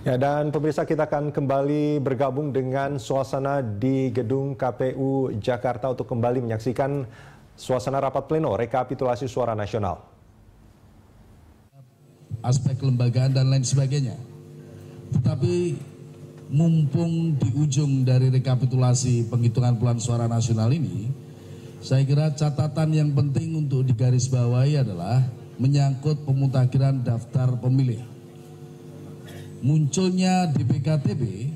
Ya, dan pemirsa, kita akan kembali bergabung dengan suasana di gedung KPU Jakarta untuk kembali menyaksikan suasana rapat pleno rekapitulasi suara nasional. Aspek kelembagaan dan lain sebagainya. Tetapi mumpung di ujung dari rekapitulasi penghitungan perolehan suara nasional ini, saya kira catatan yang penting untuk digarisbawahi adalah menyangkut pemutakhiran daftar pemilih. Munculnya DPKTB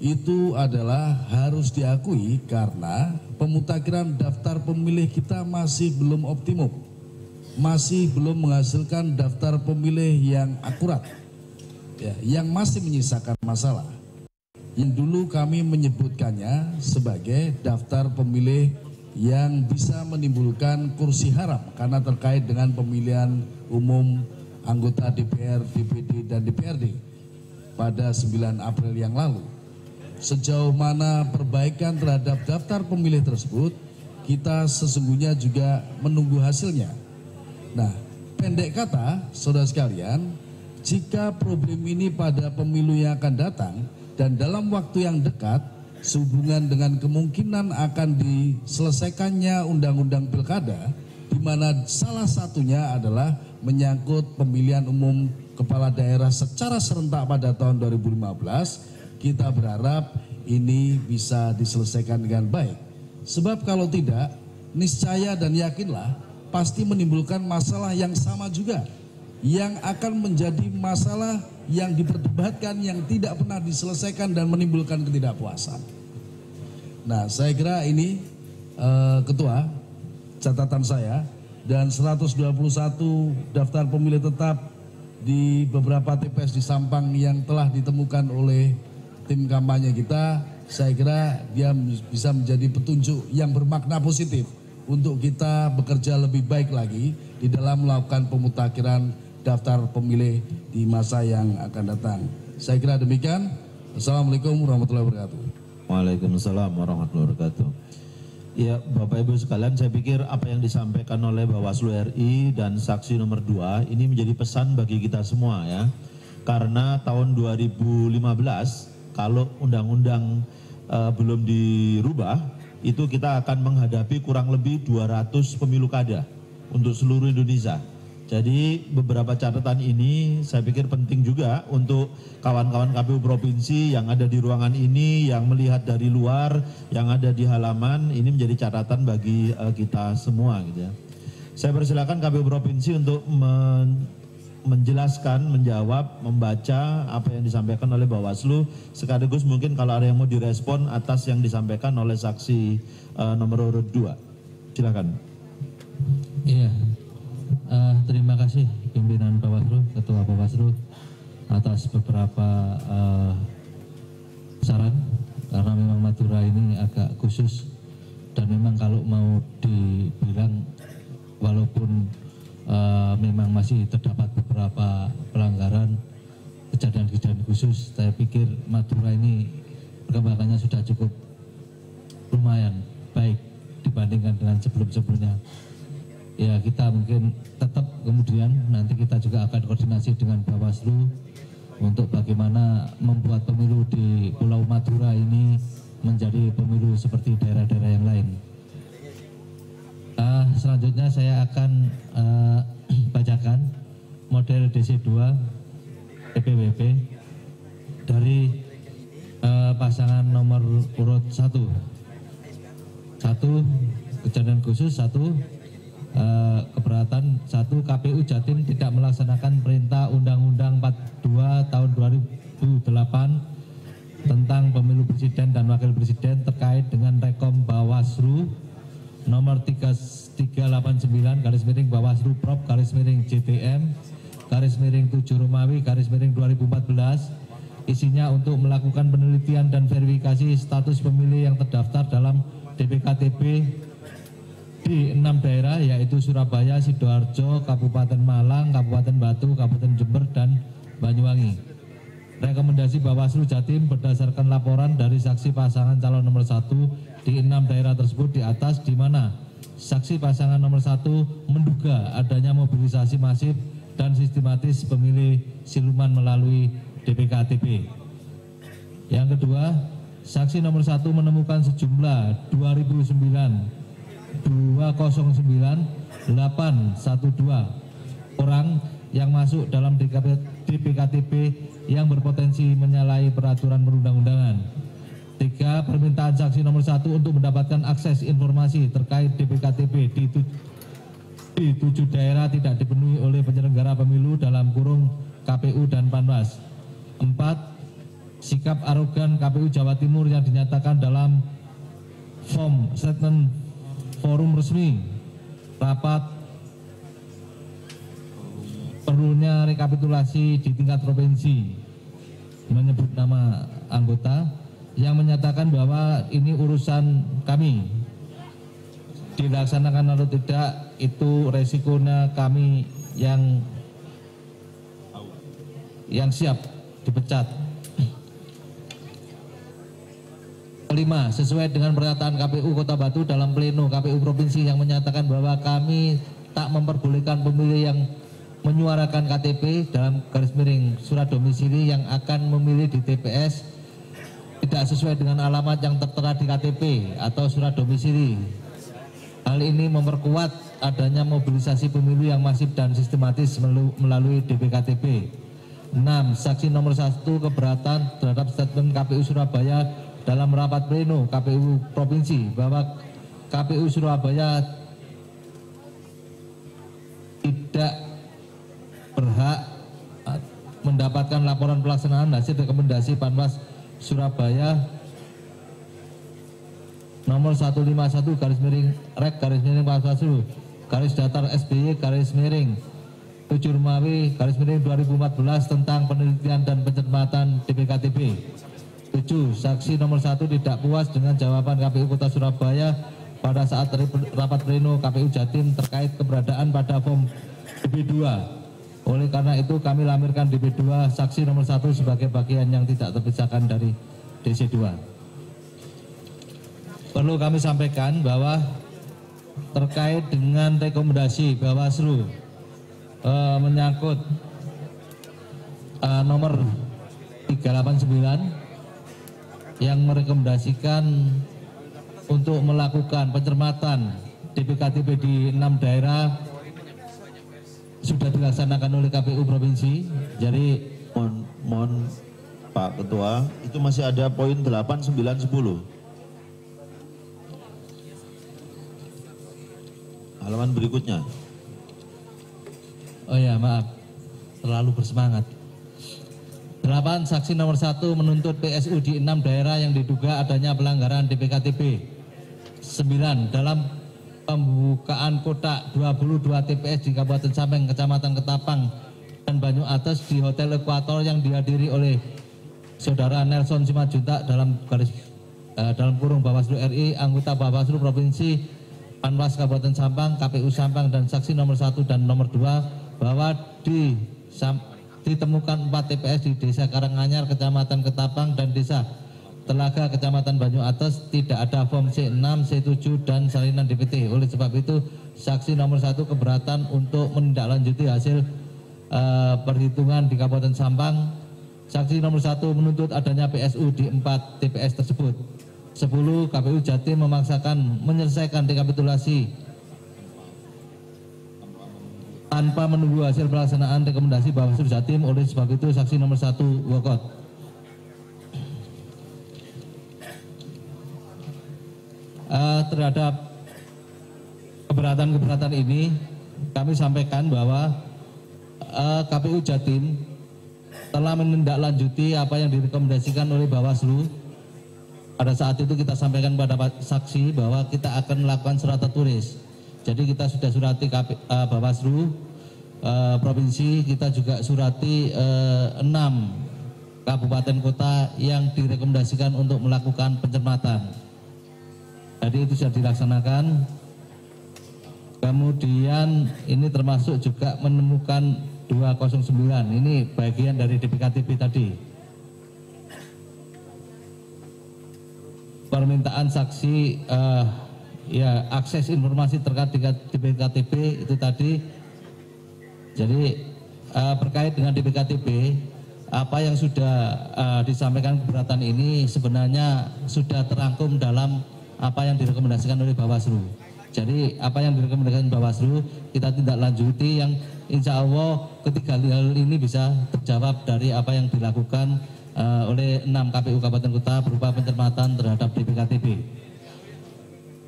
itu adalah harus diakui karena pemutakhiran daftar pemilih kita masih belum optimum, masih belum menghasilkan daftar pemilih yang akurat, ya, yang masih menyisakan masalah. Yang dulu kami menyebutkannya sebagai daftar pemilih yang bisa menimbulkan kursi haram karena terkait dengan pemilihan umum anggota DPR, DPD, dan DPRD pada 9 April yang lalu. Sejauh mana perbaikan terhadap daftar pemilih tersebut, kita sesungguhnya juga menunggu hasilnya. Nah, pendek kata, saudara sekalian, jika problem ini pada pemilu yang akan datang dan dalam waktu yang dekat, sehubungan dengan kemungkinan akan diselesaikannya undang-undang pilkada, di mana salah satunya adalah menyangkut pemilihan umum kepala daerah secara serentak pada tahun 2015, kita berharap ini bisa diselesaikan dengan baik. Sebab kalau tidak, niscaya dan yakinlah pasti menimbulkan masalah yang sama juga, yang akan menjadi masalah yang diperdebatkan, yang tidak pernah diselesaikan dan menimbulkan ketidakpuasan. Nah, saya kira ini Ketua, catatan saya, dan 121 daftar pemilih tetap di beberapa TPS di Sampang yang telah ditemukan oleh tim kampanye kita, saya kira dia bisa menjadi petunjuk yang bermakna positif untuk kita bekerja lebih baik lagi di dalam melakukan pemutakhiran daftar pemilih di masa yang akan datang. Saya kira demikian. Assalamualaikum warahmatullahi wabarakatuh. Waalaikumsalam warahmatullahi wabarakatuh. Ya, Bapak Ibu sekalian, saya pikir apa yang disampaikan oleh Bawaslu RI dan saksi nomor 2 ini menjadi pesan bagi kita semua ya. Karena tahun 2015 kalau undang-undang belum dirubah, itu kita akan menghadapi kurang lebih 200 pemilu kada untuk seluruh Indonesia. Jadi beberapa catatan ini saya pikir penting juga untuk kawan-kawan KPU Provinsi yang ada di ruangan ini, yang melihat dari luar, yang ada di halaman, ini menjadi catatan bagi kita semua gitu ya. Saya persilakan KPU Provinsi untuk menjelaskan, menjawab, membaca apa yang disampaikan oleh Bawaslu, sekaligus mungkin kalau ada yang mau direspon atas yang disampaikan oleh saksi nomor urut 2. Silakan. Iya. Terima kasih pimpinan Bawaslu, Ketua Bawaslu atas beberapa saran, karena memang Madura ini agak khusus dan memang kalau mau dibilang walaupun memang masih terdapat beberapa pelanggaran, kejadian-kejadian khusus, saya pikir Madura ini perkembangannya sudah cukup lumayan baik dibandingkan dengan sebelum-sebelumnya. Ya, kita mungkin tetap kemudian nanti kita juga akan koordinasi dengan Bawaslu untuk bagaimana membuat pemilu di Pulau Madura ini menjadi pemilu seperti daerah-daerah yang lain. Selanjutnya saya akan bacakan model DC2 PPWP dari pasangan nomor urut 1. Kejadian khusus 1. Keberatan 1, KPU Jatim tidak melaksanakan perintah Undang-Undang 42 tahun 2008 tentang pemilu presiden dan wakil presiden terkait dengan Rekom Bawaslu nomor 3389 Bawaslu Prop JTM 7 Romawi 2014, isinya untuk melakukan penelitian dan verifikasi status pemilih yang terdaftar dalam DPKTB di 6 daerah, yaitu Surabaya, Sidoarjo, Kabupaten Malang, Kabupaten Batu, Kabupaten Jember, dan Banyuwangi. Rekomendasi Bawaslu Jatim berdasarkan laporan dari saksi pasangan calon nomor 1 di 6 daerah tersebut di atas, di mana saksi pasangan nomor 1 menduga adanya mobilisasi masif dan sistematis pemilih siluman melalui DPKTP. Yang kedua, saksi nomor 1 menemukan sejumlah 209.812 orang yang masuk dalam DPKTP yang berpotensi menyalahi peraturan perundang-undangan. 3. Permintaan saksi nomor 1 untuk mendapatkan akses informasi terkait DPKTP di 7 daerah tidak dipenuhi oleh penyelenggara pemilu dalam kurung KPU dan Panwas. 4. Sikap arogan KPU Jawa Timur yang dinyatakan dalam form statement forum resmi rapat perlunya rekapitulasi di tingkat provinsi, menyebut nama anggota yang menyatakan bahwa ini urusan kami, dilaksanakan atau tidak itu resikonya kami yang siap dipecat. 5. Sesuai dengan pernyataan KPU Kota Batu dalam pleno KPU Provinsi yang menyatakan bahwa kami tak memperbolehkan pemilih yang menyuarakan KTP dalam garis miring surat domisili yang akan memilih di TPS tidak sesuai dengan alamat yang tertera di KTP atau surat domisili. Hal ini memperkuat adanya mobilisasi pemilu yang masif dan sistematis melalui DPKTP. 6. Saksi nomor 1 keberatan terhadap statement KPU Surabaya dalam rapat pleno KPU Provinsi bahwa KPU Surabaya tidak berhak mendapatkan laporan pelaksanaan hasil rekomendasi Panwas Surabaya nomor 151 garis miring rek garis miring Panwaslu garis datar SBY garis miring 7 Romawi garis miring 2014 tentang penelitian dan pencermatan DPKTP. 7. Saksi nomor 1 tidak puas dengan jawaban KPU Kota Surabaya pada saat rapat pleno KPU Jatim terkait keberadaan pada form DP2. Oleh karena itu kami lamirkan DP2 saksi nomor 1 sebagai bagian yang tidak terpisahkan dari DC2. Perlu kami sampaikan bahwa terkait dengan rekomendasi Bawaslu menyangkut nomor 389 yang merekomendasikan untuk melakukan pencermatan DPKTP di 6 daerah sudah dilaksanakan oleh KPU Provinsi. Jadi mohon Pak Ketua, itu masih ada poin 8, 9, 10. Halaman berikutnya. Oh ya, maaf, terlalu bersemangat. 8. Saksi nomor 1 menuntut PSU di 6 daerah yang diduga adanya pelanggaran DPKTP. 9. Dalam pembukaan kotak 22 TPS di Kabupaten Sampang, Kecamatan Ketapang, dan Banyu Atas di Hotel Ekuator yang dihadiri oleh Saudara Nelson Simanjuntak dalam kurung Bawaslu RI, anggota Bawaslu Provinsi, Panwas Kabupaten Sampang, KPU Sampang, dan saksi nomor 1 dan nomor 2 bahwa ditemukan 4 TPS di Desa Karanganyar, Kecamatan Ketapang, dan Desa Telaga, Kecamatan Banyu Atas tidak ada form C6, C7, dan salinan DPT. Oleh sebab itu, saksi nomor 1 keberatan untuk menindaklanjuti hasil perhitungan di Kabupaten Sampang. Saksi nomor 1 menuntut adanya PSU di 4 TPS tersebut. 10. KPU Jatim memaksakan menyelesaikan rekapitulasi tanpa menunggu hasil pelaksanaan rekomendasi Bawaslu Jatim. Oleh sebab itu saksi nomor 1 walkout. Terhadap keberatan ini kami sampaikan bahwa KPU Jatim telah menindaklanjuti apa yang direkomendasikan oleh Bawaslu. Pada saat itu kita sampaikan pada saksi bahwa kita akan melakukan surat tertulis. Jadi kita sudah surati Bawaslu Provinsi, kita juga surati 6 kabupaten kota yang direkomendasikan untuk melakukan pencermatan. Jadi itu sudah dilaksanakan. Kemudian ini termasuk juga menemukan 209, ini bagian dari DPKTP tadi. Permintaan saksi akses informasi terkait dengan DPKTP itu tadi. Jadi berkait dengan DPKTP apa yang sudah disampaikan keberatan ini sebenarnya sudah terangkum dalam apa yang direkomendasikan oleh Bawaslu. Jadi apa yang direkomendasikan Bawaslu kita tindak lanjuti yang insya Allah ketiga hal ini bisa terjawab dari apa yang dilakukan oleh 6 KPU Kabupaten Kota berupa pencermatan terhadap DPKTB.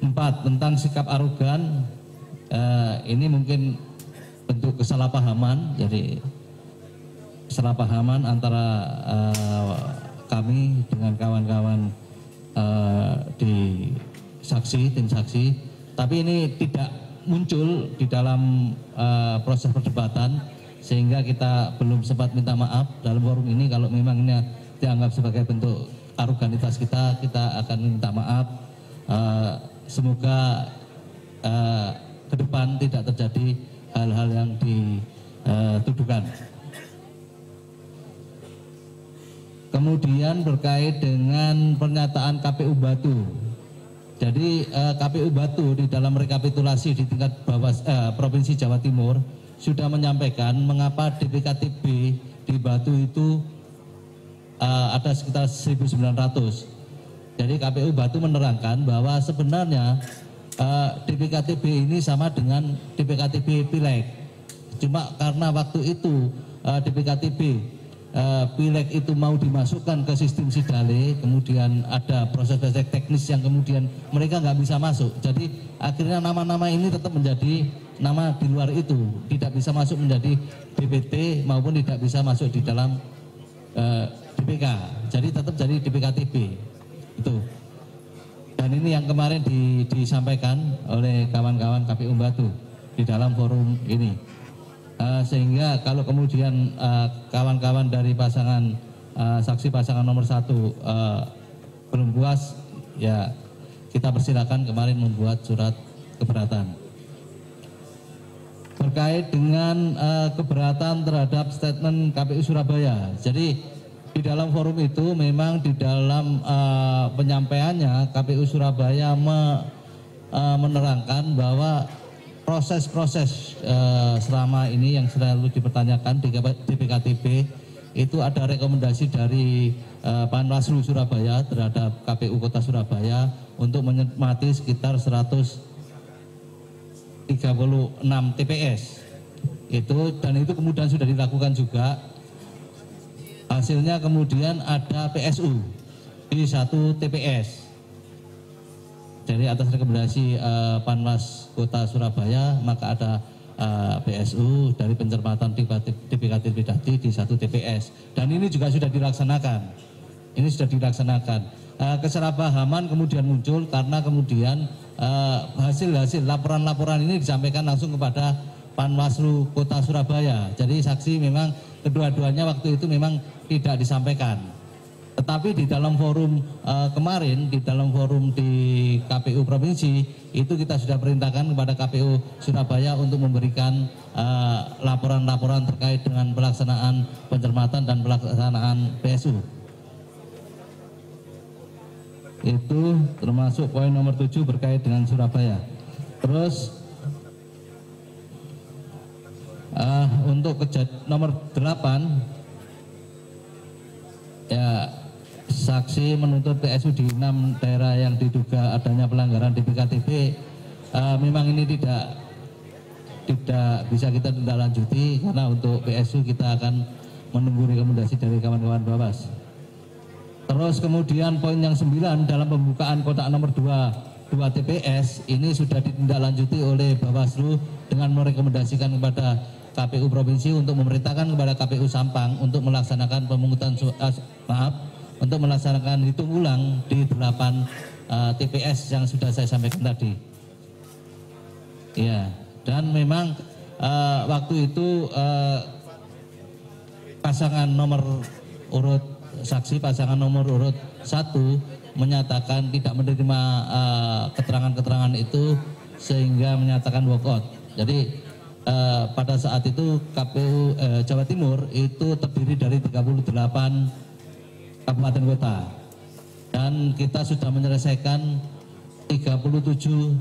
4. Tentang sikap arogan, ini mungkin bentuk kesalahpahaman, jadi kesalahpahaman antara kami dengan kawan-kawan di tim saksi, tapi ini tidak muncul di dalam proses perdebatan sehingga kita belum sempat minta maaf dalam forum ini. Kalau memang ini dianggap sebagai bentuk aroganitas kita akan minta maaf. Semoga ke depan tidak terjadi hal-hal yang dituduhkan. Kemudian berkait dengan pernyataan KPU Batu. Jadi KPU Batu di dalam rekapitulasi di tingkat Provinsi Jawa Timur sudah menyampaikan mengapa DPKTB di Batu itu ada sekitar 1.900. Jadi KPU Batu menerangkan bahwa sebenarnya DPKTB ini sama dengan DPKTB Pileg. Cuma karena waktu itu DPKTB Pileg itu mau dimasukkan ke sistem Sidale, kemudian ada proses-proses teknis yang kemudian mereka nggak bisa masuk. Jadi akhirnya nama-nama ini tetap menjadi nama di luar itu, tidak bisa masuk menjadi DPT maupun tidak bisa masuk di dalam DPK. Jadi tetap jadi DPKTB itu. Dan ini yang kemarin disampaikan oleh kawan-kawan KPU Batu di dalam forum ini. Sehingga kalau kemudian kawan-kawan dari pasangan saksi pasangan nomor 1 belum puas, ya kita persilakan kemarin membuat surat keberatan. Terkait dengan keberatan terhadap statement KPU Surabaya. Jadi di dalam forum itu memang di dalam penyampaiannya KPU Surabaya menerangkan bahwa proses-proses selama ini yang selalu dipertanyakan di DPKTB itu ada rekomendasi dari Panwaslu Surabaya terhadap KPU Kota Surabaya untuk menyemati sekitar 136 TPS itu, dan itu kemudian sudah dilakukan juga. Hasilnya kemudian ada PSU di 1 TPS. Jadi atas rekomendasi Panwas Kota Surabaya maka ada PSU dari pencermatan DPKTB tadi di 1 TPS, dan ini juga sudah dilaksanakan. Ini sudah dilaksanakan. Kesalahpahaman kemudian muncul karena kemudian hasil-hasil laporan-laporan ini disampaikan langsung kepada Panwaslu Kota Surabaya. Jadi saksi memang kedua-duanya waktu itu memang tidak disampaikan. Tetapi di dalam forum kemarin, di dalam forum di KPU Provinsi, itu kita sudah perintahkan kepada KPU Surabaya untuk memberikan laporan-laporan terkait dengan pelaksanaan pencermatan dan pelaksanaan PSU. Itu termasuk poin nomor 7 berkait dengan Surabaya. Terus untuk nomor 8, ya, saksi menuntut PSU di 6 daerah yang diduga adanya pelanggaran DPKTB. Memang ini tidak bisa kita tindak lanjuti karena untuk PSU kita akan menunggu rekomendasi dari kawan-kawan Bawas. Terus kemudian poin yang 9 dalam pembukaan kotak nomor 2 TPS ini sudah ditindaklanjuti oleh Bawaslu dengan merekomendasikan kepada KPU Provinsi untuk memerintahkan kepada KPU Sampang untuk melaksanakan pemungutan untuk melaksanakan hitung ulang di 8 TPS yang sudah saya sampaikan tadi. Ya, dan memang waktu itu pasangan nomor urut 1 menyatakan tidak menerima keterangan-keterangan itu sehingga menyatakan walkout. Jadi pada saat itu KPU Jawa Timur itu terdiri dari 38 kabupaten kota, dan kita sudah menyelesaikan 37